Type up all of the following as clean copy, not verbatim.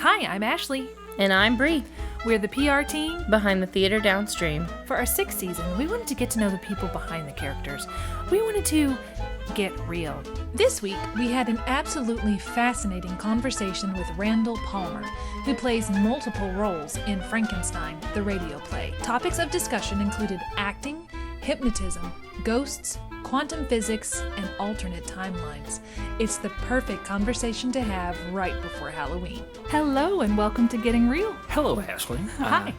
Hi, I'm Ashley. And I'm Bree. We're the PR team Behind the Theatre Downstream. For our 6th season. We wanted to get to know the people behind the characters. We wanted to get real. This week, we had an absolutely fascinating conversation with Randall Palmer, who plays multiple roles in Frankenstein, the radio play. Topics of discussion included acting, hypnotism, ghosts, quantum physics, and alternate timelines. It's the perfect conversation to have right before Halloween. Hello, and welcome to Getting Real. Hello, Ashley. Hi.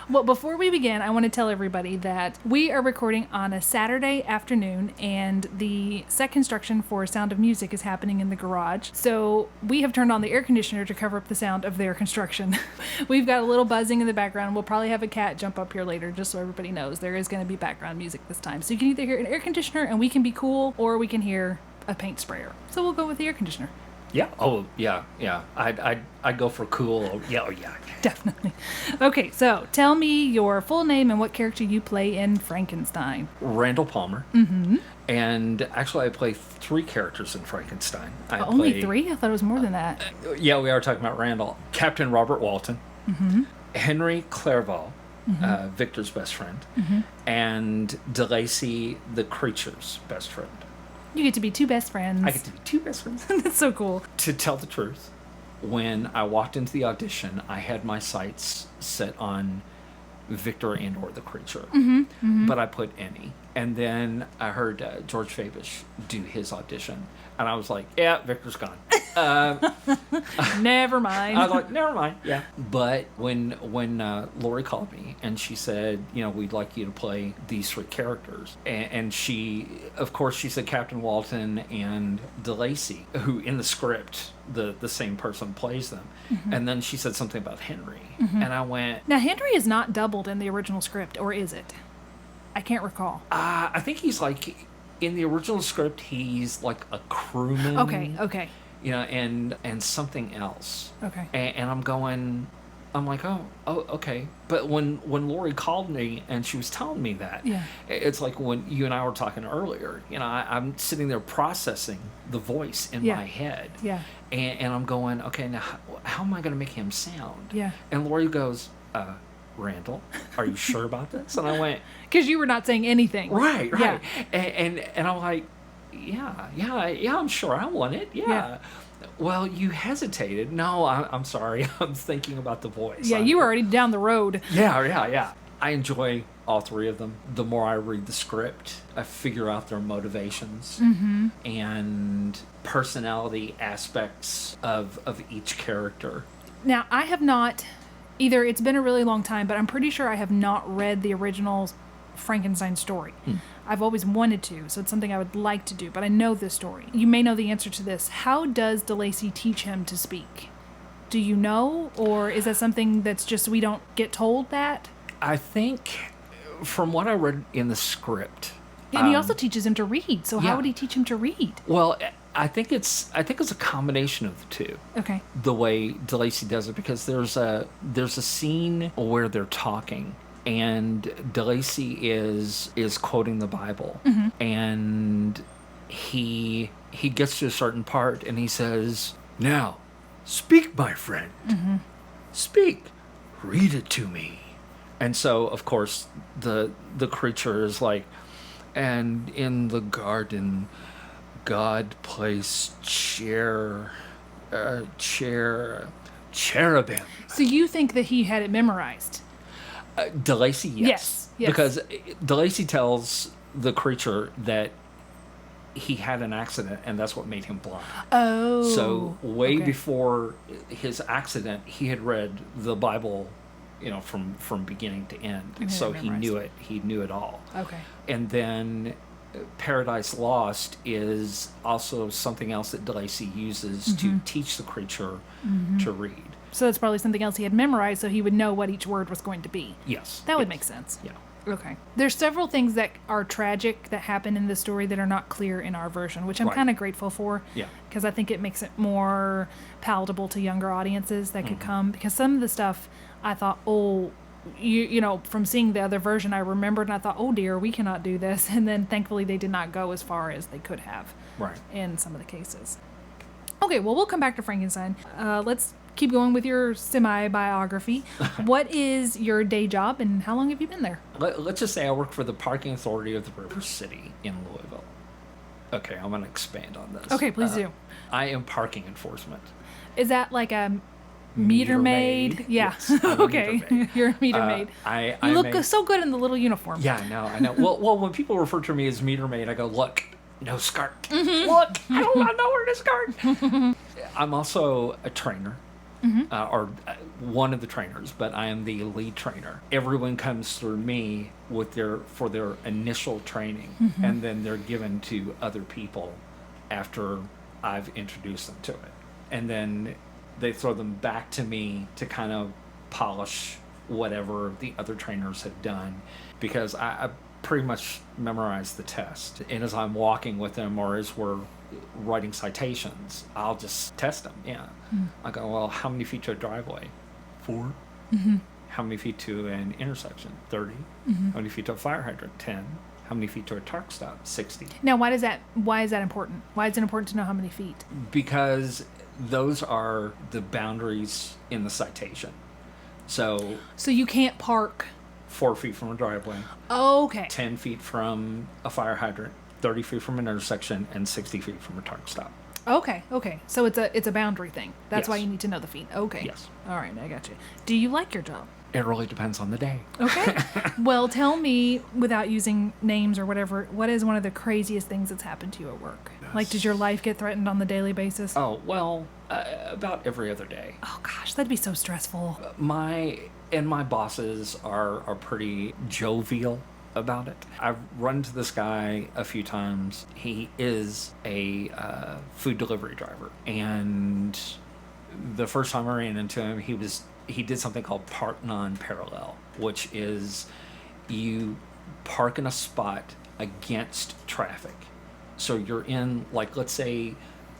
Well, before we begin, I want to tell everybody that we are recording on a Saturday afternoon, and the set construction for Sound of Music is happening in the garage. So we have turned on the air conditioner to cover up the sound of their construction. We've got a little buzzing in the background. We'll probably have a cat jump up here later, just so everybody knows there is going to be background music this time. So you can either hear an air conditioner and we can be cool, or we can hear a paint sprayer. So we'll go with the air conditioner. Yeah. Oh, yeah. I'd go for cool. Yeah. Definitely. Okay, so tell me your full name and what character you play in Frankenstein. Randall Palmer. Mm-hmm. And actually, I play 3 characters in Frankenstein. Only 3? I thought it was more than that. Yeah, we are talking about Randall. Captain Robert Walton. Mm-hmm. Henry Clerval, mm-hmm. Victor's best friend. Mm-hmm. And DeLacy, the creature's best friend. You get to be 2 best friends. I get to be 2 best friends. That's so cool. To tell the truth, when I walked into the audition, I had my sights set on Victor and or the creature. Mm-hmm, mm-hmm. But I put any. And then I heard George Fabish do his audition. And I was like, yeah, Victor's gone. Never mind. I was like, never mind. Yeah. But when Lori called me and she said, we'd like you to play these 3 characters. And she, of course, she said Captain Walton and DeLacy, who in the script, the same person plays them. Mm-hmm. And then she said something about Henry. Mm-hmm. And I went... Now, Henry is not doubled in the original script, or is it? I can't recall. I think he's like... In the original script, he's like a crewman. Okay. And something else. Okay. And I'm like, oh, okay. But when Lori called me and she was telling me that, yeah. It's like when you and I were talking earlier, I'm sitting there processing the voice in my head. Yeah. And I'm going, okay, now how am I going to make him sound? Yeah. And Lori goes, Randall, are you sure about this? And I went... Because you were not saying anything. Right. Yeah. And I'm like, yeah, I'm sure I want it. Yeah. Well, you hesitated. No, I'm sorry. I'm thinking about the voice. Yeah, you were already down the road. Yeah. I enjoy all 3 of them. The more I read the script, I figure out their motivations mm-hmm. and personality aspects of each character. Now, I have not... Either it's been a really long time, but I'm pretty sure I have not read the original Frankenstein story. I've always wanted to, so it's something I would like to do, but I know this story. You may know the answer to this. How does DeLacy teach him to speak? Do you know, or is that something that's just we don't get told that? I think, from what I read in the script... And he also teaches him to read, so how would he teach him to read? Well... I think it's a combination of the 2. Okay. The way DeLacy does it, because there's a scene where they're talking and DeLacy is quoting the Bible, mm-hmm. and he gets to a certain part and he says, "Now, speak, my friend. Mm-hmm. Speak. Read it to me." And so, of course, the creature is like, "And in the garden God placed cherubim." So you think that he had it memorized? DeLacy, yes. Because DeLacy tells the creature that he had an accident and that's what made him blind. Oh. So way before his accident, he had read the Bible, from beginning to end. So he knew it. He knew it all. Okay. And then Paradise Lost is also something else that DeLacy uses mm-hmm. to teach the creature mm-hmm. to read. So that's probably something else he had memorized so he would know what each word was going to be. Yes. That would make sense. Yeah. Okay. There's several things that are tragic that happen in the story that are not clear in our version, which I'm kind of grateful for. Yeah. Because I think it makes it more palatable to younger audiences that could mm-hmm. come. Because some of the stuff I thought, from seeing the other version, I remembered and I thought, oh dear, we cannot do this. And then thankfully they did not go as far as they could have in some of the cases. Okay, well, we'll come back to Frankenstein. Let's keep going with your semi-biography. What is your day job and how long have you been there? Let's just say I work for the parking authority of the River City in Louisville. Okay, I'm going to expand on this. Okay, please do. I am parking enforcement. Is that like a meter maid? Yeah. Yes, I'm a Okay, meter maid. you're a meter maid. You look so good in the little uniform. Yeah, I know. Well, when people refer to me as meter maid, I go, look, no skirt. Look, I don't want nowhere to skirt. I'm also a trainer, or one of the trainers, but I am the lead trainer. Everyone comes through me for their initial training, and then they're given to other people after I've introduced them to it. And then they throw them back to me to kind of polish whatever the other trainers have done, because I pretty much memorized the test. And as I'm walking with them or as we're writing citations, I'll just test them. Yeah. I go, well, how many feet to a driveway? 4. How many feet to an intersection? 30. How many feet to a fire hydrant? 10. How many feet to a truck stop? 60. Now, why is that important? Why is it important to know how many feet? Because those are the boundaries in the citation. So you can't park 4 feet from a driveway. Okay. 10 feet from a fire hydrant, 30 feet from an intersection, and 60 feet from a truck stop. Okay. So it's a boundary thing. That's Yes. why you need to know the feet. Okay. Yes. All right, I got you. Do you like your job? It really depends on the day. Okay. Well, tell me, without using names or whatever, what is one of the craziest things that's happened to you at work? Like, does your life get threatened on the daily basis? Oh, well, about every other day. Oh, gosh, that'd be so stressful. My bosses are pretty jovial about it. I've run into this guy a few times. He is a food delivery driver, and the first time I ran into him, he did something called park non-parallel, which is you park in a spot against traffic. So you're in, like, let's say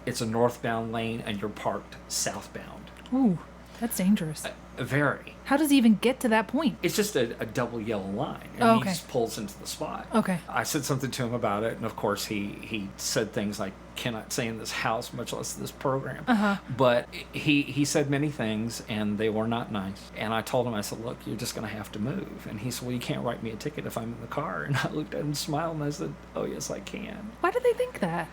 it's a northbound lane and you're parked southbound. Ooh, that's dangerous. Very. How does he even get to that point? It's just a double yellow line, and Okay. he just pulls into the spot. Okay. I said something to him about it, and of course he said things like, cannot say in this house, much less this program. But he said many things, and they were not nice. And I told him, I said, look, you're just going to have to move. And he said, well, you can't write me a ticket if I'm in the car. And I looked at him and smiled, and I said, oh, yes, I can. Why do they think that?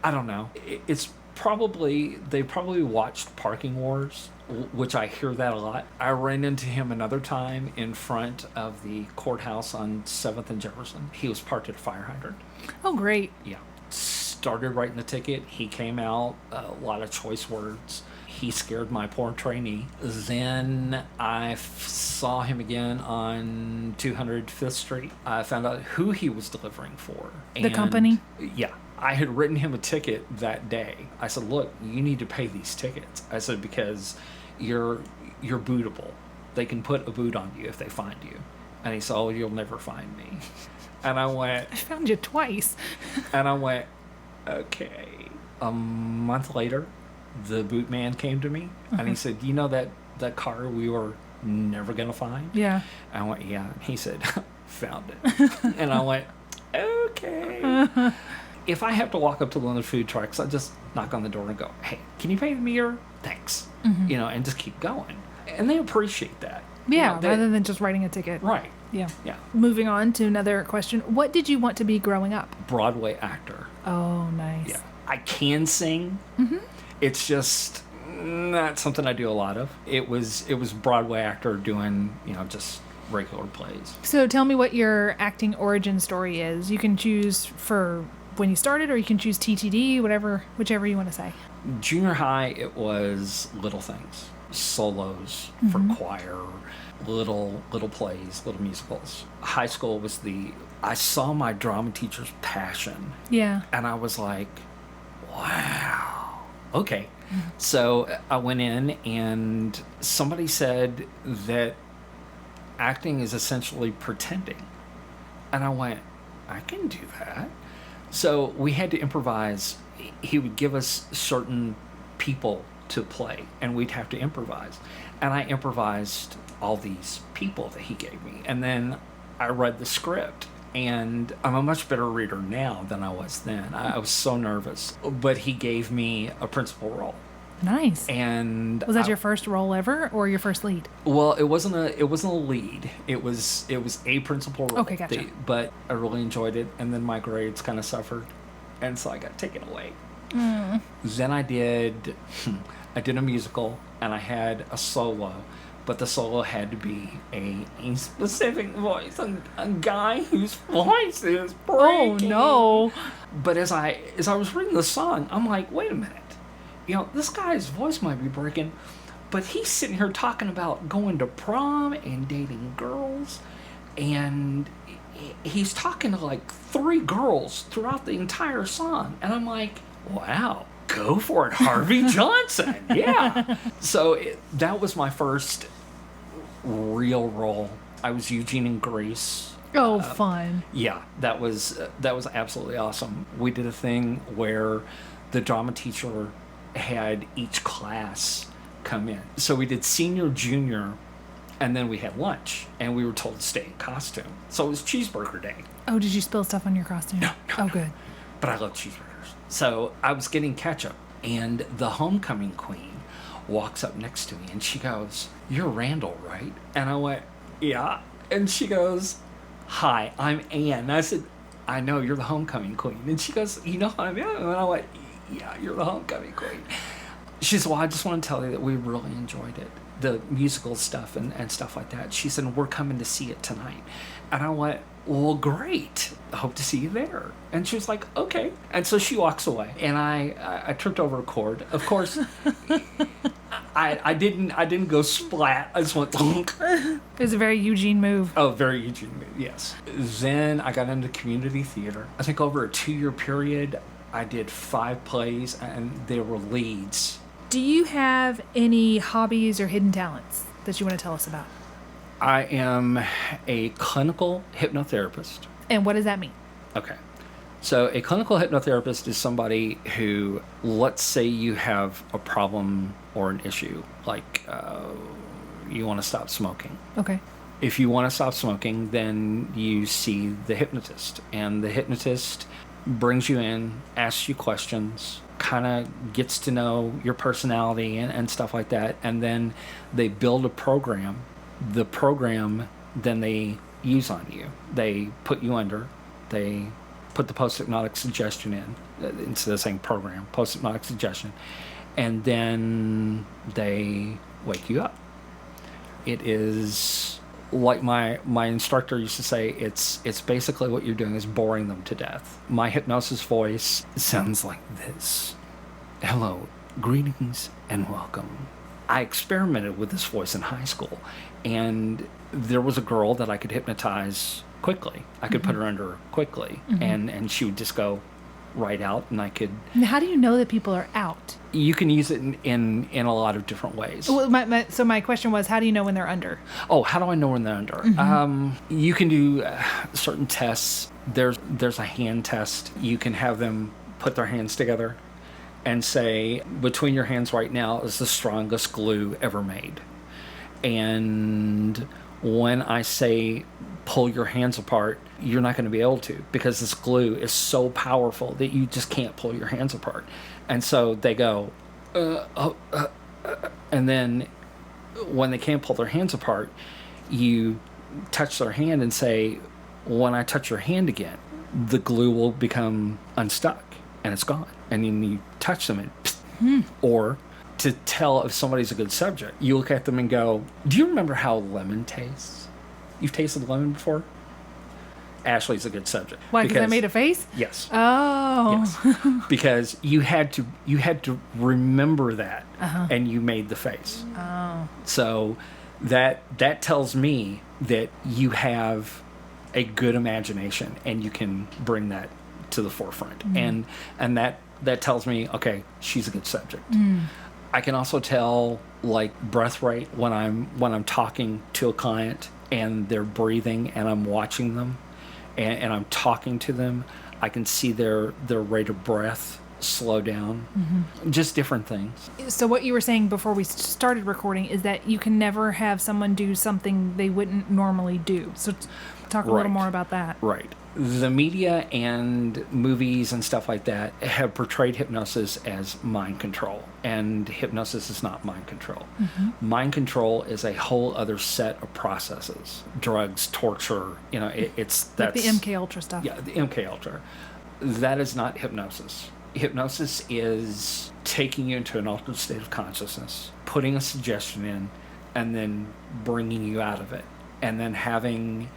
I don't know. They probably watched Parking Wars, which I hear that a lot. I ran into him another time in front of the courthouse on 7th and Jefferson. He was parked at a fire hydrant. Oh, great. Yeah. Started writing the ticket. He came out, a lot of choice words. He scared my poor trainee. Then I saw him again on 205th Street. I found out who he was delivering for. The company? Yeah. I had written him a ticket that day. I said, look, you need to pay these tickets. I said, because you're bootable. They can put a boot on you if they find you. And he said, oh, you'll never find me. And I went... I found you twice. And I went, okay. A month later, the boot man came to me, and he said, you know that car we were never going to find? Yeah. I went, yeah. And he said, found it. And I went, okay. If I have to walk up to one of the food trucks, I just knock on the door and go, hey, can you pay the meter? Thanks. And just keep going. And they appreciate that. Yeah, rather than just writing a ticket. Right. Yeah. Yeah. Moving on to another question. What did you want to be growing up? Broadway actor. Oh, nice. Yeah. I can sing. It's just not something I do a lot of. It was Broadway actor doing, just regular plays. So tell me what your acting origin story is. You can choose for when you started, or you can choose TTD, whichever you want to say. Junior high, it was little things, solos for choir, little plays, little musicals. High school was I saw my drama teacher's passion. Yeah. And I was like, wow, okay. So I went in, and somebody said that acting is essentially pretending. And I went, I can do that. So we had to improvise. He would give us certain people to play, and we'd have to improvise. And I improvised all these people that he gave me. And then I read the script, and I'm a much better reader now than I was then. I was so nervous. But he gave me a principal role. Nice. And Was that your first role ever, or your first lead? well, it wasn't a lead. It was a principal role. Okay, gotcha. But I really enjoyed it, and then my grades kind of suffered, and so I got taken away. Then I did a musical, and I had a solo, but the solo had to be a specific voice, a guy whose voice is breaking. Oh no! But as I was reading the song, I'm like, wait a minute. This guy's voice might be breaking, but he's sitting here talking about going to prom and dating girls, and he's talking to like 3 girls throughout the entire song. And I'm like, wow, go for it, Harvey Johnson. Yeah. So that was my first real role. I was Eugene in Grease. Oh, fun. Yeah, that was absolutely awesome. We did a thing where the drama teacher had each class come in. So we did senior, junior, and then we had lunch, and we were told to stay in costume. So it was cheeseburger day. Oh, did you spill stuff on your costume? No. Oh, good. But I love cheeseburgers. So I was getting ketchup, and the homecoming queen walks up next to me, and she goes, "You're Randall, right?" And I went, "Yeah." And she goes, "Hi, I'm Ann." And I said, "I know, you're the homecoming queen." And she goes, "You know who I am?" And I went, "Yeah, you're the homecoming queen." She said, "Well, I just want to tell you that we really enjoyed it, the musical stuff and stuff like that." She said, "We're coming to see it tonight." And I went, "Well, great. I hope to see you there." And she was like, "Okay." And so she walks away, and I tripped over a cord. Of course, I didn't go splat. I just went thunk. It was a very Eugene move. Oh, very Eugene move, yes. Then I got into community theater. I think over a 2-year period, I did 5 plays, and they were leads. Do you have any hobbies or hidden talents that you want to tell us about? I am a clinical hypnotherapist. And what does that mean? Okay. So a clinical hypnotherapist is somebody who, let's say you have a problem or an issue, like you want to stop smoking. Okay. If you want to stop smoking, then you see the hypnotist, and the hypnotist brings you in, asks you questions, kind of gets to know your personality and stuff like that, and then they build a program. The program then they use on you. They put you under, they put the post-hypnotic suggestion into the same program, post-hypnotic suggestion, and then they wake you up. It is like my instructor used to say, it's basically what you're doing is boring them to death. My hypnosis voice sounds like this. "Hello, greetings and welcome." I experimented with this voice in high school, and there was a girl that I could hypnotize quickly. I could put her under quickly, and she would just go right out, and I could... Now, how do you know that people are out? You can use it in a lot of different ways. Well, so my question was, how do you know when they're under? Oh, how do I know when they're under? You can do certain tests. There's a hand test. You can have them put their hands together and say, between your hands right now is the strongest glue ever made. And when I say pull your hands apart, you're not going to be able to, because this glue is so powerful that you just can't pull your hands apart. And so they go, and then when they can't pull their hands apart, you touch their hand and say, when I touch your hand again, the glue will become unstuck and it's gone. And then you touch them and or to tell if somebody's a good subject, you look at them and go, "Do you remember how lemon tastes? You've tasted lemon before?" Ashley's a good subject. Why? Because I made a face? Yes. Oh. Yes. Because you had to remember that, and you made the face. Oh. So that tells me that you have a good imagination, and you can bring that to the forefront. And that tells me, okay, she's a good subject. I can also tell, like, breath rate when I'm talking to a client and they're breathing and I'm watching them and I'm talking to them. I can see their rate of breath slow down, just different things. So what you were saying before we started recording is that you can never have someone do something they wouldn't normally do. So talk a little more about that. Right. The media and movies and stuff like that have portrayed hypnosis as mind control, and hypnosis is not mind control. Mind control is a whole other set of processes, drugs, torture. You know, that's like the MK Ultra stuff. Yeah, the MK Ultra. That is not hypnosis. Hypnosis is taking you into an altered state of consciousness, putting a suggestion in, and then bringing you out of it, and then having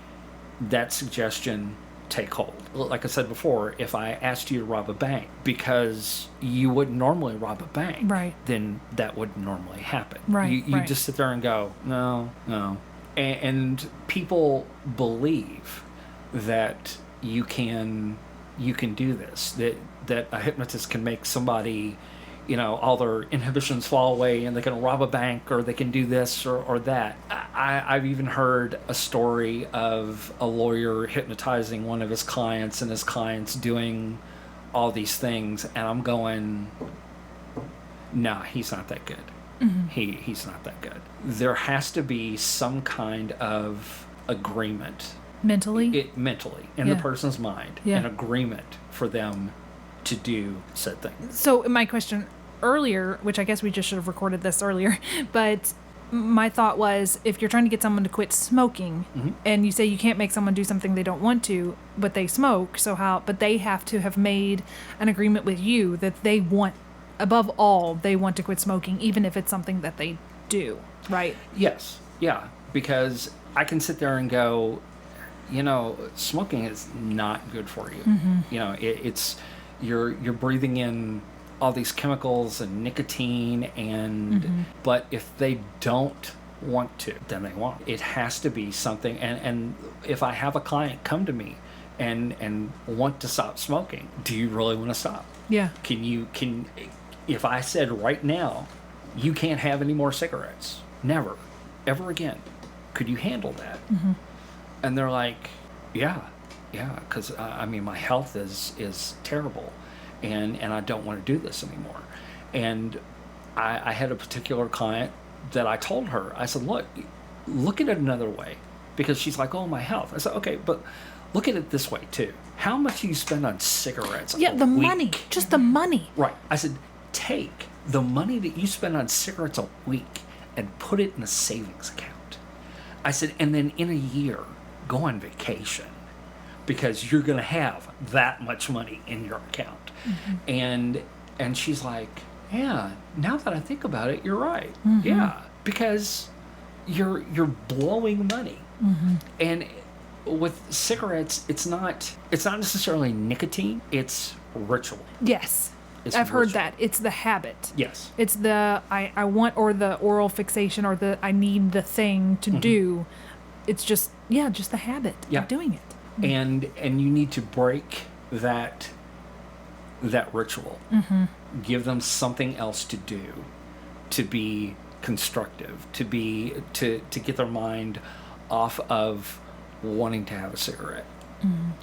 that suggestion take hold. Like I said before, if I asked you to rob a bank because you wouldn't normally rob a bank, right, then that wouldn't normally happen. Right, you just sit there and go, no. And people believe that you can do this, that a hypnotist can make somebody, you know, all their inhibitions fall away and they can rob a bank, or they can do this or that. I've even heard a story of a lawyer hypnotizing one of his clients and his clients doing all these things, and I'm going, no, he's not that good. He's not that good. There has to be some kind of agreement mentally in the person's mind, an agreement for them to do said thing. So my question earlier, which I guess we just should have recorded this earlier, but my thought was, if you're trying to get someone to quit smoking, and you say you can't make someone do something they don't want to, but they smoke, but they have to have made an agreement with you that they want, above all, they want to quit smoking, even if it's something that they do, right? Yes. Yeah. Because I can sit there and go, you know, smoking is not good for you. You know, it's you're breathing in all these chemicals and nicotine, and but if they don't want to, then they won't. It has to be something. And if I have a client come to me and want to stop smoking, do you really want to stop? Yeah. Can if I said right now, you can't have any more cigarettes, never, ever again, could you handle that? And they're like, yeah, because I mean, my health is terrible, and I don't want to do this anymore. And I had a particular client that I told her, I said, look at it another way, because she's like, oh, my health. I said, okay, but look at it this way too. How much do you spend on cigarettes? Yeah, the money, just the money. Right. I said, take the money that you spend on cigarettes a week and put it in a savings account. I said, and then in a year, go on vacation, because you're going to have that much money in your account. And she's like, yeah, now that I think about it, you're right. Yeah, because you're blowing money. And with cigarettes, it's not necessarily nicotine, it's ritual. Yes. I've heard that. It's the habit. Yes. It's the I want, or the oral fixation, or the I need the thing to do. It's just the habit of doing it. And you need to break that ritual. Give them something else to do, to be constructive, to get their mind off of wanting to have a cigarette.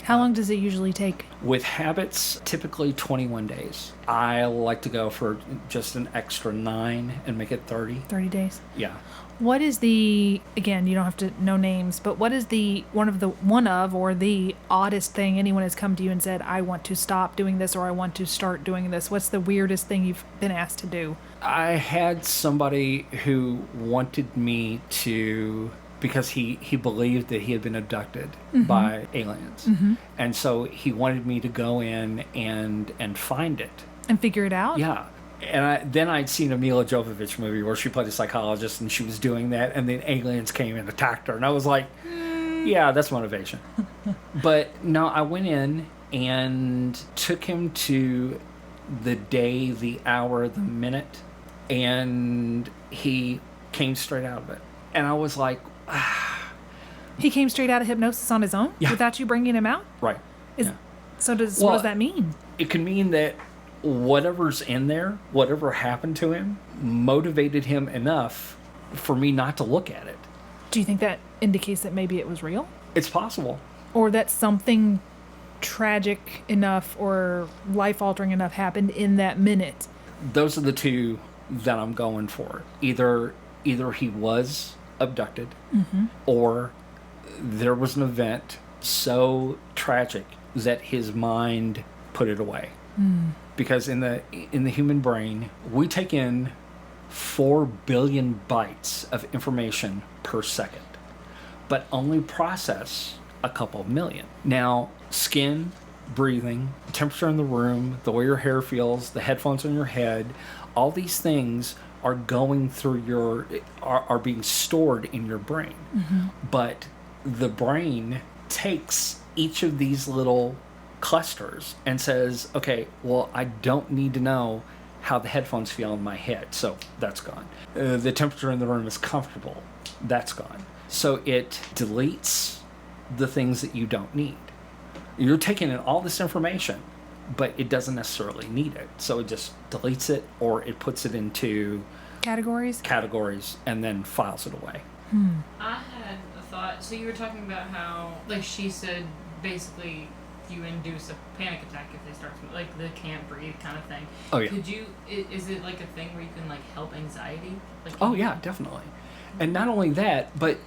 How long does it usually take? With habits, typically 21 days. I like to go for just an extra 9 and make it 30. 30 days? Yeah. What is again, you don't have to know names, but what is the oddest thing anyone has come to you and said, I want to stop doing this, or I want to start doing this? What's the weirdest thing you've been asked to do? I had somebody who wanted me to, because he believed that he had been abducted by aliens. And so he wanted me to go in and find it. And figure it out? Yeah. And then I'd seen a Mila Jovovich movie where she played a psychologist and she was doing that, and then aliens came and attacked her. And I was like, yeah, that's motivation. But no, I went in and took him to the day, the hour, the minute, and he came straight out of it. And I was like, He came straight out of hypnosis on his own? Yeah. Without you bringing him out? Right. So what does that mean? It can mean that whatever's in there, whatever happened to him, motivated him enough for me not to look at it. Do you think that indicates that maybe it was real? It's possible. Or that something tragic enough or life-altering enough happened in that minute. Those are the two that I'm going for. Either he was abducted, or there was an event so tragic that his mind put it away. Because in the human brain, we take in 4 billion bytes of information per second, but only process a couple million. Now, skin, breathing, temperature in the room, the way your hair feels, the headphones on your head, all these things are going through are being stored in your brain. But the brain takes each of these little clusters and says, okay, well, I don't need to know how the headphones feel in my head, so that's gone. The temperature in the room is comfortable, that's gone. So it deletes the things that you don't need. You're taking in all this information, but it doesn't necessarily need it. So it just deletes it, or it puts it into Categories and then files it away. I had a thought. So you were talking about how, like she said, basically you induce a panic attack if they start to, like the can't breathe kind of thing. Oh, yeah. Could you, is it like a thing where you can like help anxiety? Like, Oh, yeah, definitely. And not only that, but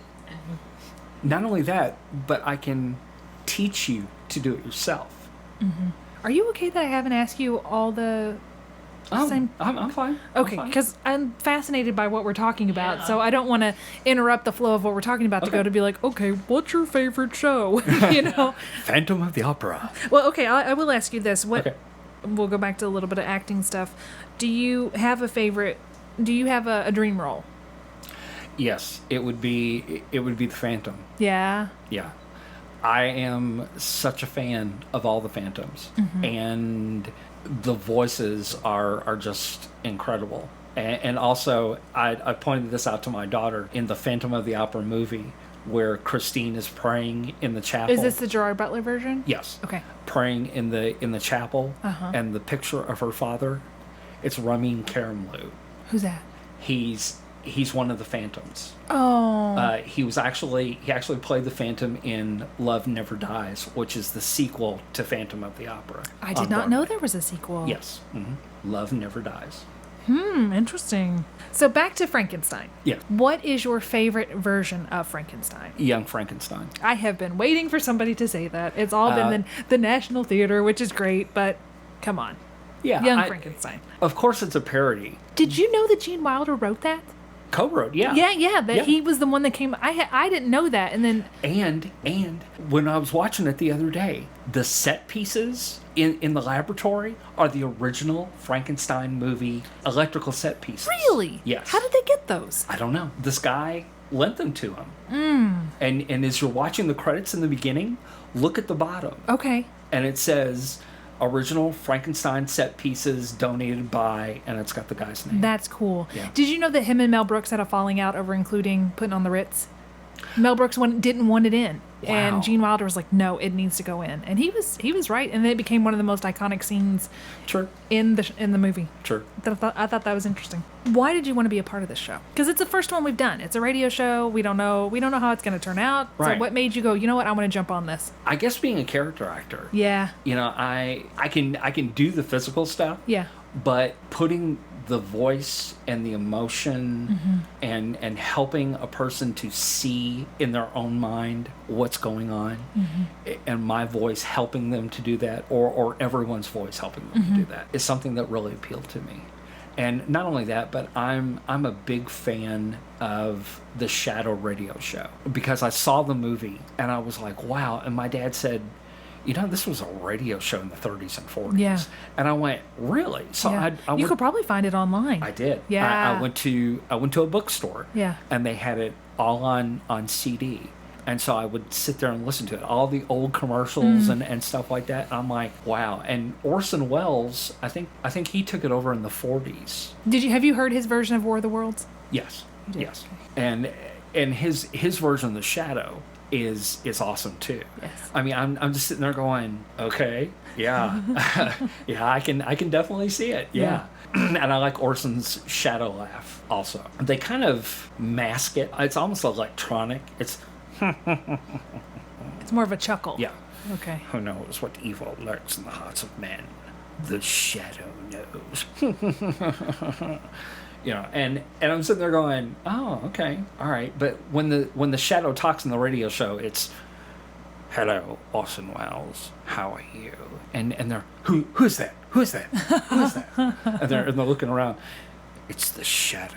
I can teach you to do it yourself. Are you okay that I haven't asked you all the same? I'm fine. Okay, because I'm fascinated by what we're talking about, so I don't want to interrupt the flow of what we're talking about to go to be like, okay, what's your favorite show? Phantom of the Opera. Well, okay, I will ask you this. We'll go back to a little bit of acting stuff. Do you have a favorite? Do you have a dream role? Yes, it would be the Phantom. Yeah. Yeah. I am such a fan of all the Phantoms, and the voices are just incredible. And also, I pointed this out to my daughter in the Phantom of the Opera movie, where Christine is praying in the chapel. Is this the Gerard Butler version? Yes. Okay. Praying in the chapel, and the picture of her father, it's Ramin Karimloo. Who's that? He's one of the Phantoms. Oh. He actually played the Phantom in Love Never Dies, which is the sequel to Phantom of the Opera. I did not know there was a sequel. Yes. Love Never Dies. Interesting. So back to Frankenstein. Yeah. What is your favorite version of Frankenstein? Young Frankenstein. I have been waiting for somebody to say that. It's all been the National Theater, which is great, but come on. Yeah. Young Frankenstein. Of course it's a parody. Did you know that Gene Wilder wrote that? Co-wrote, yeah. Yeah, he was the one that came. I didn't know that, and then and when I was watching it the other day, the set pieces in the laboratory are the original Frankenstein movie electrical set pieces. Really? Yes. How did they get those? I don't know. This guy lent them to him. And as you're watching the credits in the beginning, look at the bottom. Okay. And it says original Frankenstein set pieces donated by, and it's got the guy's name. That's cool. Yeah. Did you know that him and Mel Brooks had a falling out over including putting on the Ritz? Mel Brooks didn't want it in. Wow. And Gene Wilder was like, no, it needs to go in. And he was right. And it became one of the most iconic scenes Sure. in the movie. Sure. I thought that was interesting. Why did you want to be a part of this show? Because it's the first one we've done. It's a radio show. We don't know how it's going to turn out. Right. So what made you go, you know what, I want to jump on this? I guess being a character actor. Yeah. You know, I can do the physical stuff. Yeah. But putting the voice and the emotion and helping a person to see in their own mind what's going on, and my voice helping them to do that, or everyone's voice helping them to do that, is something that really appealed to me. And not only that, but I'm a big fan of the Shadow radio show, because I saw the movie and I was like, wow. And my dad said, you know, this was a radio show in the 30s and 40s. Yeah. And I went, really? So Yeah. You could probably find it online. I did. Yeah. I went to a bookstore. Yeah. And they had it all on CD. And so I would sit there and listen to it, all the old commercials and stuff like that. And I'm like, wow. And Orson Welles, I think he took it over in the 40s. Have you heard his version of War of the Worlds? Yes. You did? Yes. And his version of The Shadow is awesome too. Yes. I mean, I'm just sitting there going, okay, yeah, yeah, I can definitely see it, yeah. And I like Orson's shadow laugh also. They kind of mask it. It's almost electronic. It's more of a chuckle. yeah. Okay. Who knows what evil lurks in the hearts of men? The shadow knows. And I'm sitting there going, oh, okay, all right. But when the shadow talks in the radio show, it's, hello, Orson Welles, how are you? And they're, who's that? Who's that? Who's that? and they're looking around. It's the shadow.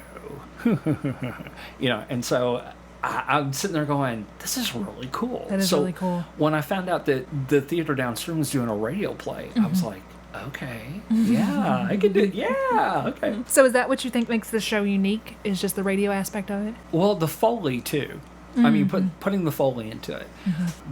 And so I'm sitting there going, this is really cool. That is really cool. When I found out that the Theatre Downstream was doing a radio play, I was like, okay, yeah, I can do it. Yeah, okay. So is that what you think makes the show unique, is just the radio aspect of it? Well, the Foley, too. I mean, putting the Foley into it,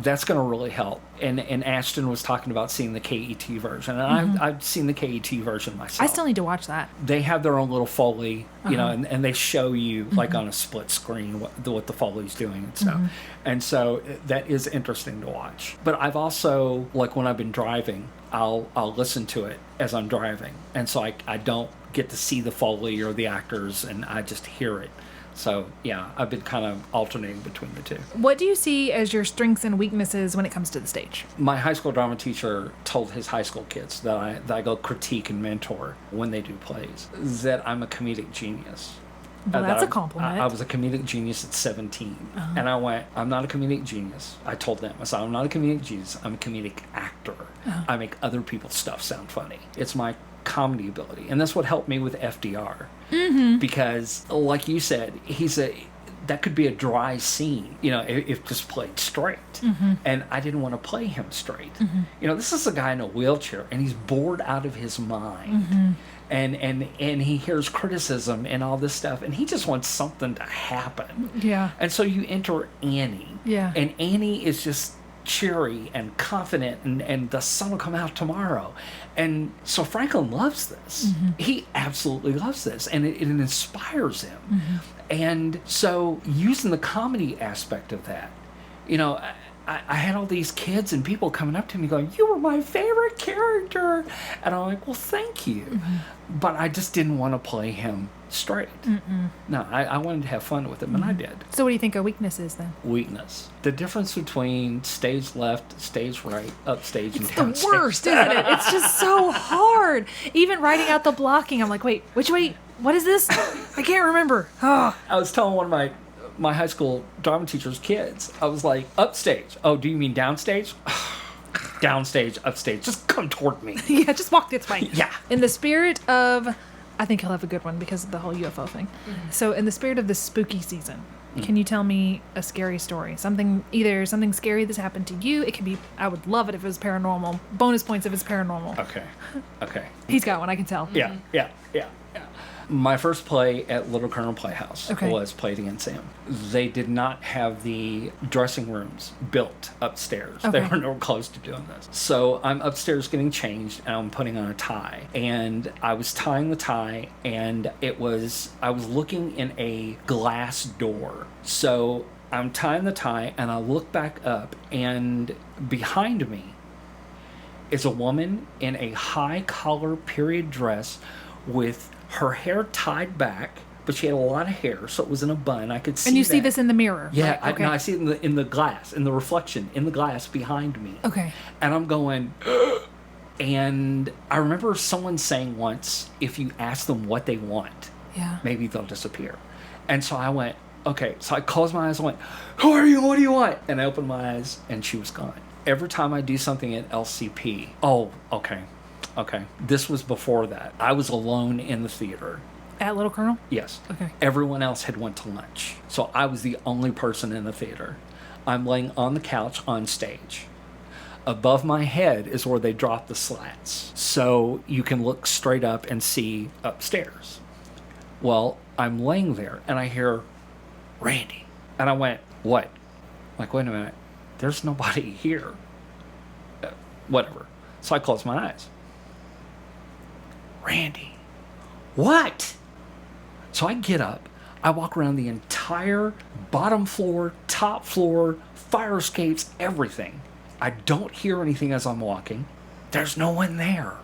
that's going to really help. And Ashton was talking about seeing the KET version, and I've seen the KET version myself. I still need to watch that. They have their own little Foley, and they show you, like on a split screen, what the Foley's doing and stuff. And so that is interesting to watch. But I've also, like when I've been driving, I'll listen to it as I'm driving. And so I don't get to see the Foley or the actors, and I just hear it. So, yeah, I've been kind of alternating between the two. What do you see as your strengths and weaknesses when it comes to the stage? My high school drama teacher told his high school kids that I go critique and mentor when they do plays, that I'm a comedic genius. Well, that's a compliment. I was a comedic genius at 17. And I went, I'm not a comedic genius. I told them, I said, I'm not a comedic genius. I'm a comedic actor. I make other people's stuff sound funny. It's my comedy ability. And that's what helped me with FDR. Because, like you said, that could be a dry scene, if just played straight. And I didn't want to play him straight. This is a guy in a wheelchair, and he's bored out of his mind. And he hears criticism and all this stuff, and he just wants something to happen. Yeah. And so you enter Annie. Yeah. And Annie is just cheery and confident, and the sun will come out tomorrow. And so Franklin loves this. He absolutely loves this, and it inspires him. And so using the comedy aspect of that, I had all these kids and people coming up to me going, you were my favorite character. And I'm like, well, thank you. But I just didn't want to play him straight. No, I wanted to have fun with him, and I did. So what do you think are weaknesses then? Weakness. The difference between stage left, stage right, upstage, and downstage. It's the worst, isn't it? It's just so hard. Even writing out the blocking, I'm like, wait, which way? What is this? I can't remember. Oh. I was telling one of my high school drama teacher's kids, I was like, upstage. Oh, do you mean downstage? Downstage, upstage. Just come toward me. Yeah, just walk this way. Yeah. In the spirit of, I think he'll have a good one because of the whole UFO thing. So in the spirit of the spooky season, can you tell me a scary story? Either something scary that's happened to you. It could be, I would love it if it was paranormal. Bonus points if it's paranormal. Okay. He's got one, I can tell. Yeah. My first play at Little Colonel Playhouse was Played Against Sam. They did not have the dressing rooms built upstairs. They were nowhere close to doing this. So I'm upstairs getting changed, and I'm putting on a tie. And I was tying the tie, and I was looking in a glass door. So I'm tying the tie, and I look back up, and behind me is a woman in a high collar period dress with her hair tied back, but she had a lot of hair, so it was in a bun. I could see. And you see this in the mirror. Yeah, right? I see it in the glass, in the reflection, in the glass behind me. Okay. And I'm going, and I remember someone saying once, if you ask them what they want, maybe they'll disappear. And so I went, okay. So I closed my eyes and went, who are you? What do you want? And I opened my eyes, and she was gone. Every time I do something at LCP, okay. This was before that. I was alone in the theater. At Little Colonel? Yes. Okay. Everyone else had went to lunch. So I was the only person in the theater. I'm laying on the couch on stage. Above my head is where they drop the slats. So you can look straight up and see upstairs. Well, I'm laying there and I hear, Randy. And I went, what? I'm like, wait a minute. There's nobody here. Whatever. So I closed my eyes. Randy. What? So I get up. I walk around the entire bottom floor, top floor, fire escapes, everything. I don't hear anything as I'm walking. There's no one there.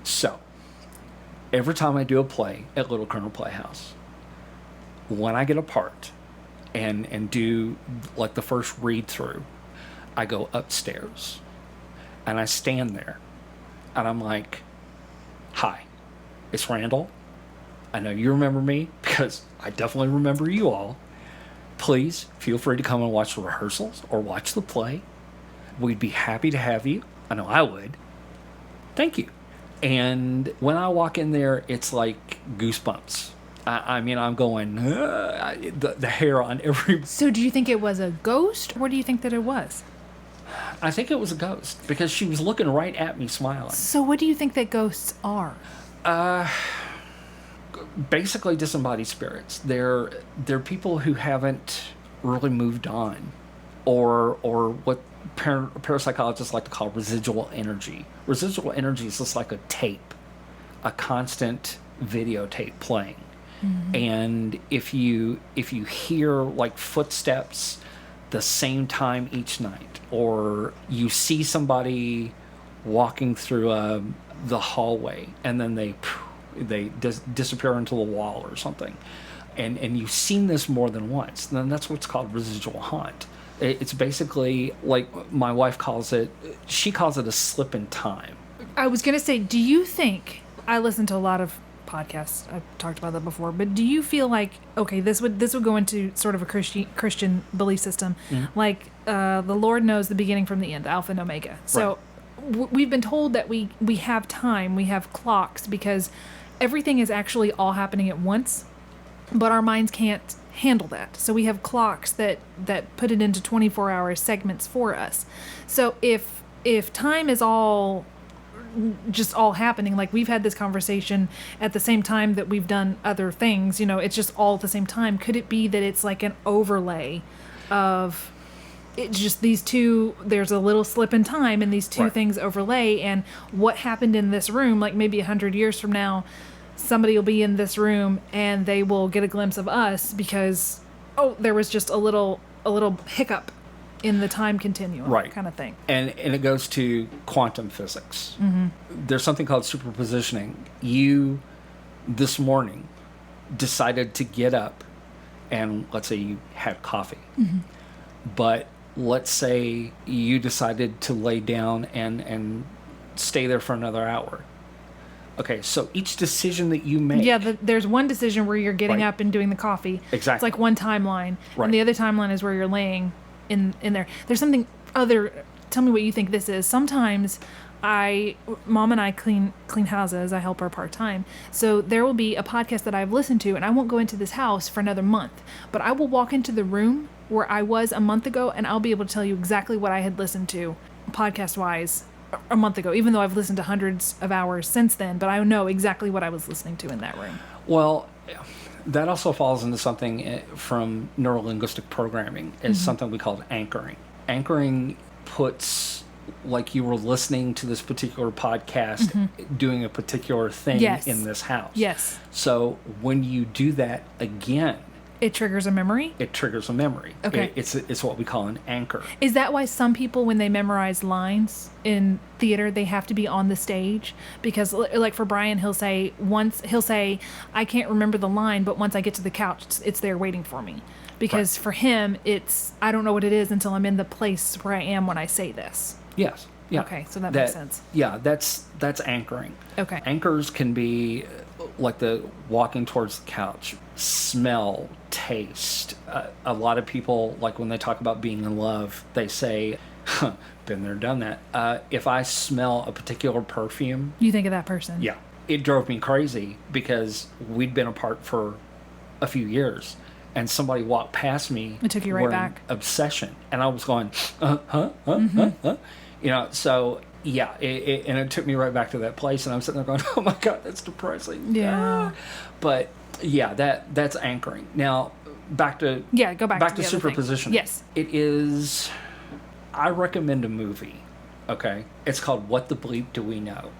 So, every time I do a play at Little Colonel Playhouse, when I get a part and do like the first read through, I go upstairs and I stand there and I'm like, hi, it's Randall. I know you remember me because I definitely remember you all. Please feel free to come and watch the rehearsals or watch the play. We'd be happy to have you. I know I would. Thank you. And when I walk in there, it's like goosebumps. I mean, I'm going, the hair on every... So do you think it was a ghost? Or what do you think that it was? I think it was a ghost because she was looking right at me smiling. So what do you think that ghosts are? Basically disembodied spirits. They're people who haven't really moved on, or what parapsychologists like to call residual energy. Residual energy is just like a tape, a constant videotape playing. Mm-hmm. And if you hear like footsteps the same time each night, or you see somebody walking through the hallway and then they disappear into the wall or something, and you've seen this more than once, then that's what's called residual haunt. It's basically like my wife calls it, she calls it a slip in time. I was going to say, do you think, I listen to a lot of podcasts, I've talked about that before, but do you feel like, okay, this would go into sort of a Christian belief system, mm-hmm. like the Lord knows the beginning from the end, Alpha and Omega. So right. We've been told that we have time, we have clocks, because everything is actually all happening at once, but our minds can't handle that. So we have clocks that put it into 24-hour segments for us. So if time is all happening, like we've had this conversation at the same time that we've done other things, it's just all at the same time. Could it be that it's like an overlay of it's just these two, there's a little slip in time and these two right. things overlay, and what happened in this room, like maybe 100 years from now, somebody will be in this room and they will get a glimpse of us because, there was just a little hiccup in the time continuum, right. kind of thing. And it goes to quantum physics. Mm-hmm. There's something called superpositioning. You, this morning, decided to get up and let's say you had coffee. Mm-hmm. But let's say you decided to lay down and stay there for another hour. Okay, so each decision that you make... Yeah, there's one decision where you're getting right. up and doing the coffee. Exactly. It's like one timeline. Right. And the other timeline is where you're laying in there. There's something other... Tell me what you think this is. Sometimes Mom and I clean houses. I help her part-time. So there will be a podcast that I've listened to, and I won't go into this house for another month. But I will walk into the room where I was a month ago, and I'll be able to tell you exactly what I had listened to, podcast-wise, a month ago, even though I've listened to hundreds of hours since then, but I know exactly what I was listening to in that room. Well, that also falls into something from neurolinguistic programming, is mm-hmm. something we call anchoring. Anchoring puts, like you were listening to this particular podcast, mm-hmm. doing a particular thing yes. in this house. Yes. So when you do that again, it triggers a memory? It triggers a memory. Okay. It's what we call an anchor. Is that why some people, when they memorize lines in theater, they have to be on the stage? Because, like for Brian, he'll say, I can't remember the line, but once I get to the couch, it's there waiting for me. Because right. for him, it's, I don't know what it is until I'm in the place where I am when I say this. Yes. Yeah. Okay, so that makes sense. Yeah, that's anchoring. Okay. Anchors can be like the walking towards the couch, smell, taste. A lot of people, like when they talk about being in love, they say, been there, done that. If I smell a particular perfume... You think of that person. Yeah. It drove me crazy because we'd been apart for a few years, and somebody walked past me. It took you right back. Obsession. And I was going, so... Yeah, and it took me right back to that place, and I'm sitting there going, "Oh my God, that's depressing." Yeah, but yeah, that's anchoring. Now, back to go back to superposition. Yes, it is. I recommend a movie. Okay, it's called "What the Bleep Do We Know?"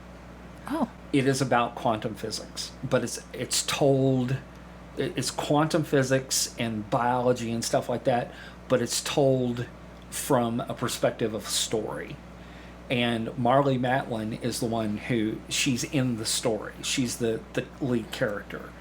Oh, it is about quantum physics, but it's told. It's quantum physics and biology and stuff like that, but it's told from a perspective of story. And Marlee Matlin is the one she's in the story. She's the lead character.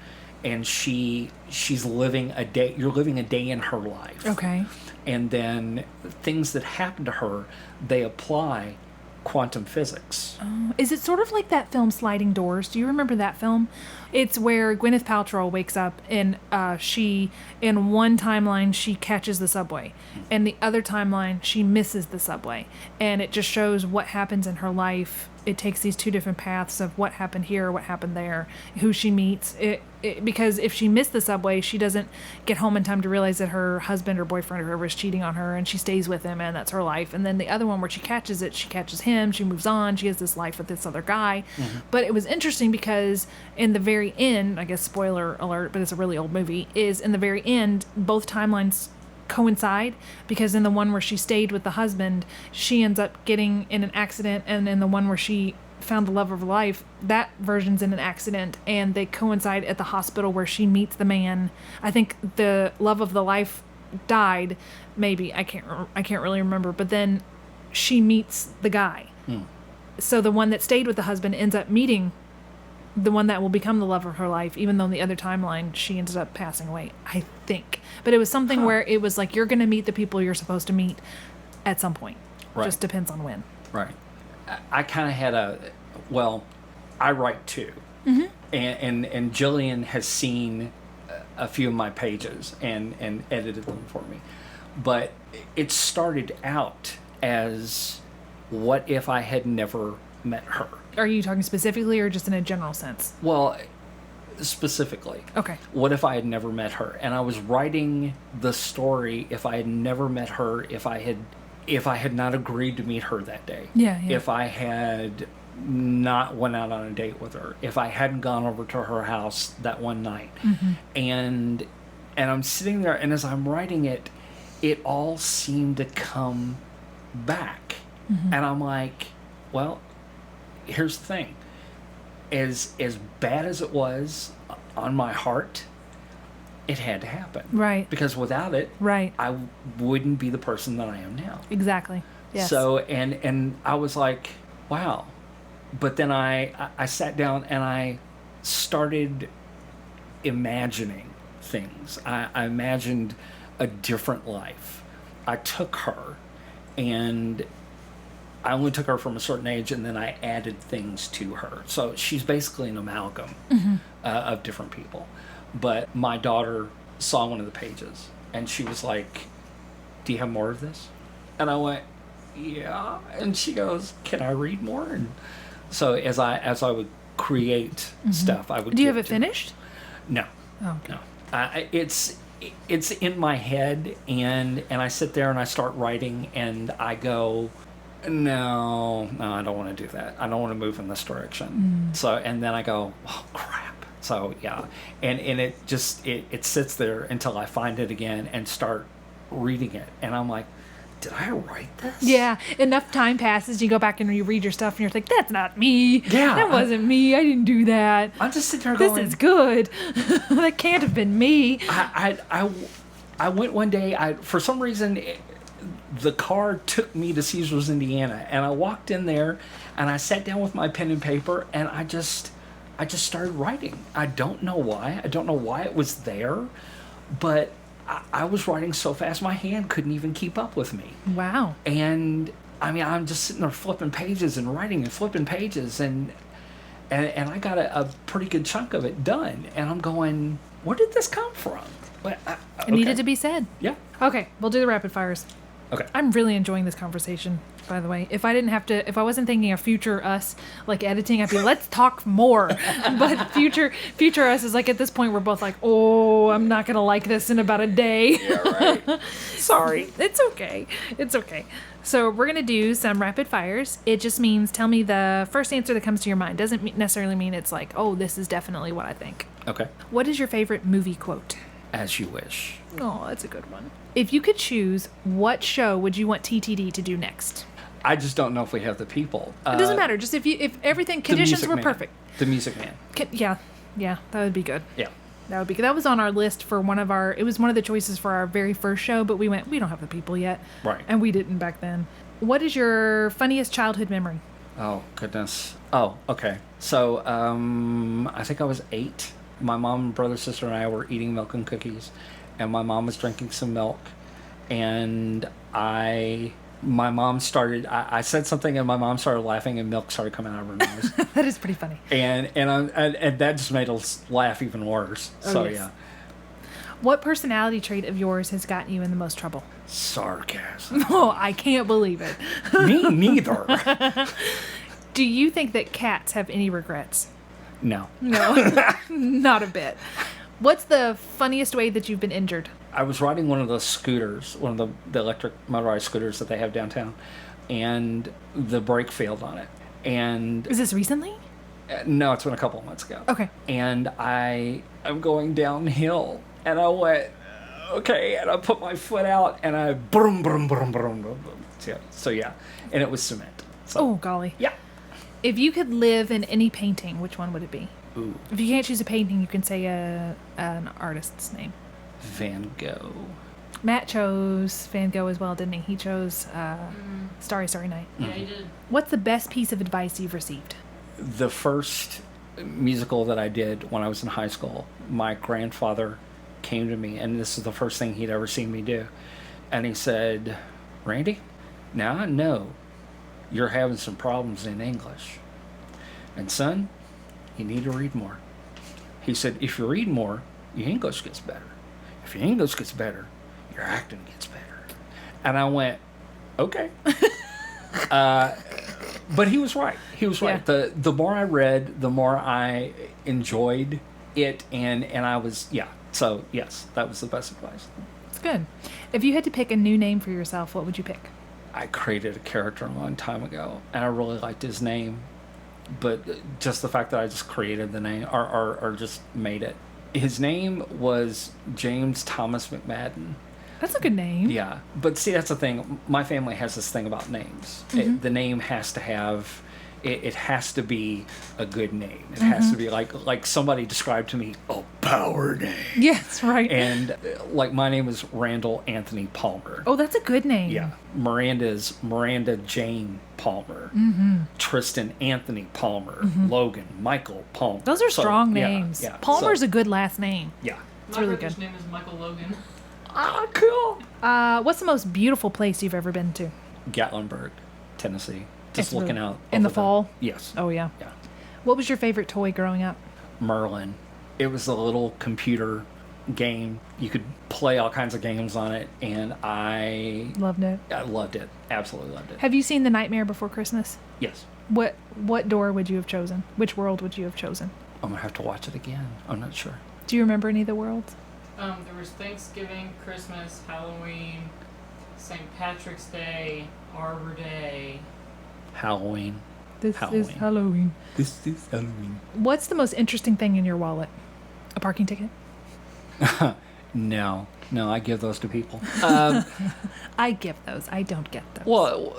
and she's living a day. You're living a day in her life. Okay. And then things that happen to her, they apply quantum physics. Is it sort of like that film Sliding Doors? Do you remember that film? It's where Gwyneth Paltrow wakes up and she, in one timeline, she catches the subway. And the other timeline, she misses the subway. And it just shows what happens in her life. It takes these two different paths of what happened here, what happened there, who she meets. Because if she missed the subway, she doesn't get home in time to realize that her husband or boyfriend or whoever is cheating on her, and she stays with him, and that's her life. And then the other one where she catches it, she catches him, she moves on, she has this life with this other guy. But it was interesting because in the very end, I guess spoiler alert, but it's a really old movie, is in the very end, both timelines coincide, because in the one where she stayed with the husband, she ends up getting in an accident, and in the one where she found the love of her life, that version's in an accident, and they coincide at the hospital where she meets the man. I think the love of the life died, maybe, I can't really remember, but then she meets the guy. So the one that stayed with the husband ends up meeting the one that will become the love of her life, even though in the other timeline she ended up passing away, I think. But it was something where it was like, you're going to meet the people you're supposed to meet at some point. Right. Just depends on when. Right. I kind of had I write too. And Jillian has seen a few of my pages and edited them for me. But it started out as, what if I had never met her? Are you talking specifically or just in a general sense? Well, specifically. Okay. What if I had never met her? And I was writing the story if I had never met her, if I had not agreed to meet her that day. Yeah. If I had not went out on a date with her, if I hadn't gone over to her house that one night. And I'm sitting there, and as I'm writing it, it all seemed to come back. And I'm like, well, here's the thing. As bad as it was on my heart, it had to happen. Right. Because without it, right, I wouldn't be the person that I am now. Exactly. Yes. So, and I was like, wow. But then I sat down and I started imagining things. I imagined a different life. I took her, and I only took her from a certain age, and then I added things to her. So she's basically an amalgam of different people. But my daughter saw one of the pages, and she was like, do you have more of this? And I went, yeah. And she goes, can I read more? And so as I would create stuff, I would. Do you have it finished? No. Oh, okay. No. It's in my head, and I sit there and I start writing, and I go, no, I don't want to do that. I don't want to move in this direction. So, and then I go, oh crap. So yeah, and it just it sits there until I find it again and start reading it, and I'm like, did I write this? Yeah, enough time passes, you go back and you read your stuff, and you're like, that's not me. Yeah, that wasn't me. I didn't do that. I'm just sitting there going, this is good. That can't have been me. I went one day. For some reason, the car took me to Caesars, Indiana, and I walked in there, and I sat down with my pen and paper, and I just started writing. I don't know why. I don't know why it was there, but I was writing so fast my hand couldn't even keep up with me. Wow. And I mean, I'm just sitting there flipping pages and writing and flipping pages, and I got a pretty good chunk of it done. And I'm going, where did this come from? But It needed to be said. Yeah. Okay, we'll do the rapid fires. Okay. I'm really enjoying this conversation, by the way. If I wasn't thinking of future us, like editing, I'd be, let's talk more. But future us is like, at this point, we're both like, oh, I'm not going to like this in about a day. Yeah, right. Sorry. It's okay. It's okay. So we're going to do some rapid fires. It just means tell me the first answer that comes to your mind. Doesn't necessarily mean it's like, oh, this is definitely what I think. Okay. What is your favorite movie quote? As you wish. Oh, that's a good one. If you could choose, what show would you want TTD to do next? I just don't know if we have the people. It doesn't matter. Just if everything, conditions were perfect. The Music Man. Yeah, that would be good. Yeah. That would be good. That was on our list for it was one of the choices for our very first show, but we don't have the people yet. Right. And we didn't back then. What is your funniest childhood memory? Oh, goodness. Oh, okay. So, I think I was 8. my mom, brother, sister, and I were eating milk and cookies, and my mom was drinking some milk, and I said something, and my mom started laughing, and milk started coming out of her nose. That is pretty funny. And that just made us laugh even worse. Oh, So yes. yeah. What personality trait of yours has gotten you in the most trouble? Sarcasm. Oh, I can't believe it. Me neither. Do you think that cats have any regrets? No. No, not a bit. What's the funniest way that you've been injured? I was riding one of the scooters, one of the electric motorized scooters that they have downtown, and the brake failed on it. And Is this recently? no, it's been a couple of months ago. Okay. And I'm going downhill, and I went, okay, and I put my foot out, and I brum, brum, brum, brum, brum, brum. So yeah, and it was cement. So, Oh, golly. yeah. If you could live in any painting, which one would it be? Ooh, If you can't choose a painting, you can say an artist's name. Van Gogh. Matt chose Van Gogh as well, didn't he? He chose Starry, Starry Night. Yeah, he did. What's the best piece of advice you've received? The first musical that I did when I was in high school, my grandfather came to me, and this is the first thing he'd ever seen me do. And he said, Randy, now I know you're having some problems in English. And son, you need to read more. He said, if you read more, your English gets better. If your English gets better, your acting gets better. And I went, okay. But he was right. He was right. Yeah. The more I read, the more I enjoyed it. And I was, yeah. So, yes, that was the best advice. It's good. If you had to pick a new name for yourself, what would you pick? I created a character a long time ago, and I really liked his name. But just the fact that I just created the name, or just made it. His name was James Thomas McMadden. That's a good name. Yeah, but see, that's the thing. My family has this thing about names. The name has to have, it has to be a good name. It has to be like somebody described to me, a power name. Yes, right. And like my name is Randall Anthony Palmer. Oh, that's a good name. Yeah, Miranda's Miranda Jane Palmer. Tristan Anthony Palmer. Logan Michael Palmer. Those are So, strong yeah, names. Yeah, Palmer's so, a good last name. yeah. It's My really brother's good. name is Michael Logan. Ah, cool. What's the most beautiful place you've ever been to? Gatlinburg, Tennessee. Just It's looking really- out in the over fall? Yes. Oh, yeah. Yeah. What was your favorite toy growing up? Merlin. It was a little computer game. You could play all kinds of games on it, and I Loved it. loved it. Absolutely loved it. Have you seen The Nightmare Before Christmas? Yes. What door would you have chosen? Which world would you have chosen? I'm gonna have to watch it again. I'm not sure. Do you remember any of the worlds? There was Thanksgiving, Christmas, Halloween, St. Patrick's Day, Arbor Day. Halloween. This Halloween. is Halloween. This is Halloween. What's the most interesting thing in your wallet? A parking ticket? No, I give those to people. I give those. I don't get those. Well,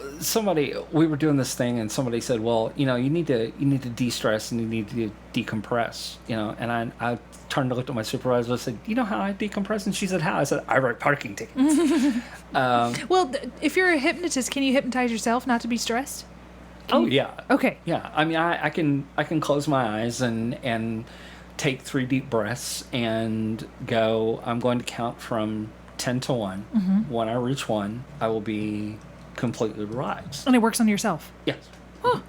we were doing this thing, and somebody said, well, you need to de-stress and you need to decompress, and I turned to look at my supervisor and said, you know how I decompress? And she said, how? I said, I write parking tickets. Well, if you're a hypnotist, can you hypnotize yourself not to be stressed? Oh, yeah. Okay. Yeah. I mean, I can close my eyes and take 3 deep breaths and go, I'm going to count from 10 to 1. When I reach 1, I will be completely relaxed. And it works on yourself. Yes.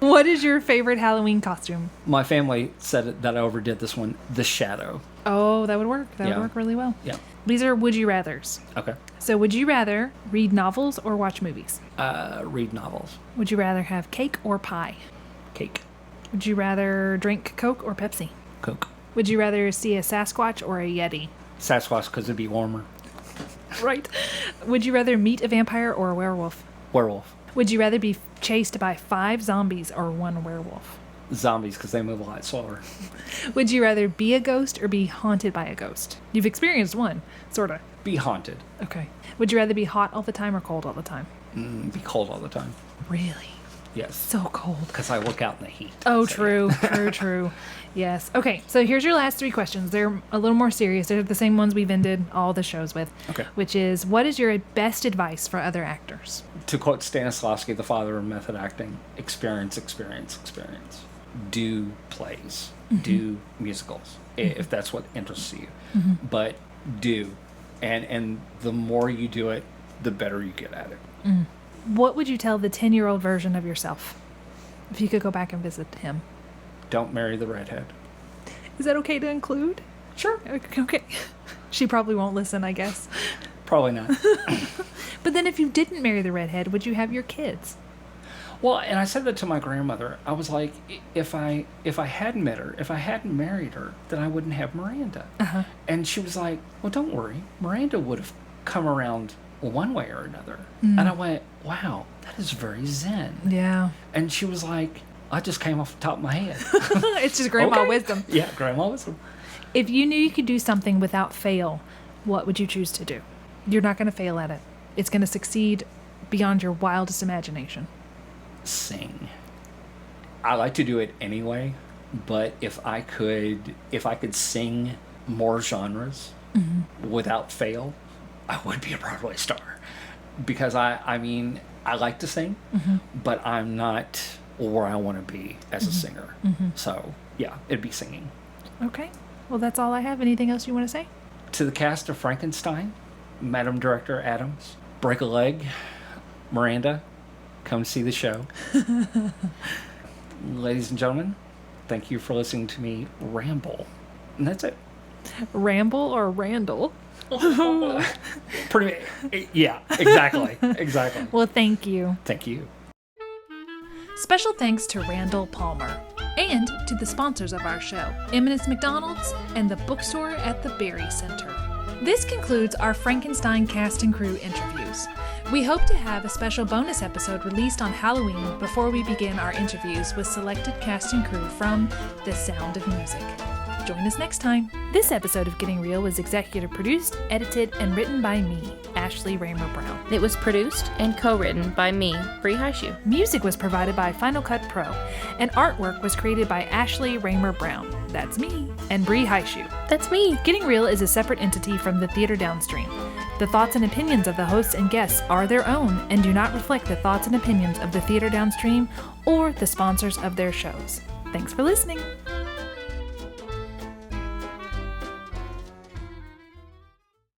What is your favorite Halloween costume? My family said that I overdid this one, the shadow. Oh, that would work. That would Yeah. work really well. Yeah. These are would you rathers. Okay. So would you rather read novels or watch movies? Read novels. Would you rather have cake or pie? Cake. Would you rather drink Coke or Pepsi? Coke. Would you rather see a Sasquatch or a Yeti? Sasquatch, because it'd be warmer. Right. Would you rather meet a vampire or a werewolf? Werewolf. Would you rather be chased by 5 zombies or 1 werewolf? Zombies, because they move a lot slower. Would you rather be a ghost or be haunted by a ghost? You've experienced one, sort of. Be haunted. Okay. Would you rather be hot all the time or cold all the time? Be cold all the time. Really? Yes. So cold. Because I look out in the heat. Oh, So, true, true. Yes. Okay, so here's your last 3 questions. They're a little more serious. They're the same ones we've ended all the shows with. Okay. Which is, what is your best advice for other actors? To quote Stanislavski, the father of method acting, experience, experience, experience. Do plays. Do musicals. if that's what interests you. But do. And the more you do it, the better you get at it. What would you tell the 10-year-old version of yourself if you could go back and visit him? Don't marry the redhead. Is that okay to include? Sure. Okay. She probably won't listen, I guess. Probably not. But then if you didn't marry the redhead, would you have your kids? Well, and I said that to my grandmother. I was like, if I hadn't met her, if I hadn't married her, then I wouldn't have Miranda. And she was like, well, don't worry. Miranda would have come around one way or another. And I went, wow, that is very zen. Yeah. And she was like, I just came off the top of my head. It's just grandma wisdom. Yeah, grandma wisdom. If you knew you could do something without fail, what would you choose to do? You're not going to fail at it. It's going to succeed beyond your wildest imagination. Sing. I like to do it anyway, but if I could sing more genres without fail, I would be a Broadway star. Because I mean, I like to sing, but I'm not where I want to be as a singer. So, yeah, it'd be singing. Okay. Well, that's all I have. Anything else you want to say? To the cast of Frankenstein, Madam Director Adams, break a leg, Miranda, come see the show. Ladies and gentlemen, thank you for listening to me ramble. And that's it. Ramble or Randall? Pretty, yeah, exactly. Exactly. Well, thank you. Thank you. Special thanks to Randall Palmer and to the sponsors of our show, Eminence McDonald's and the bookstore at the Berry Center. This concludes our Frankenstein cast and crew interviews. We hope to have a special bonus episode released on Halloween before we begin our interviews with selected cast and crew from The Sound of Music. Join us next time. This episode of Getting Real was executive produced, edited, and written by me, Ashley Raymer-Brown. It was produced and co-written by me, Bree Highshoe. Music was provided by Final Cut Pro, and artwork was created by Ashley Raymer-Brown. That's me. And Bree Highshoe. That's me. Getting Real is a separate entity from the Theatre Downstream. The thoughts and opinions of the hosts and guests are their own and do not reflect the thoughts and opinions of the Theatre Downstream or the sponsors of their shows. Thanks for listening.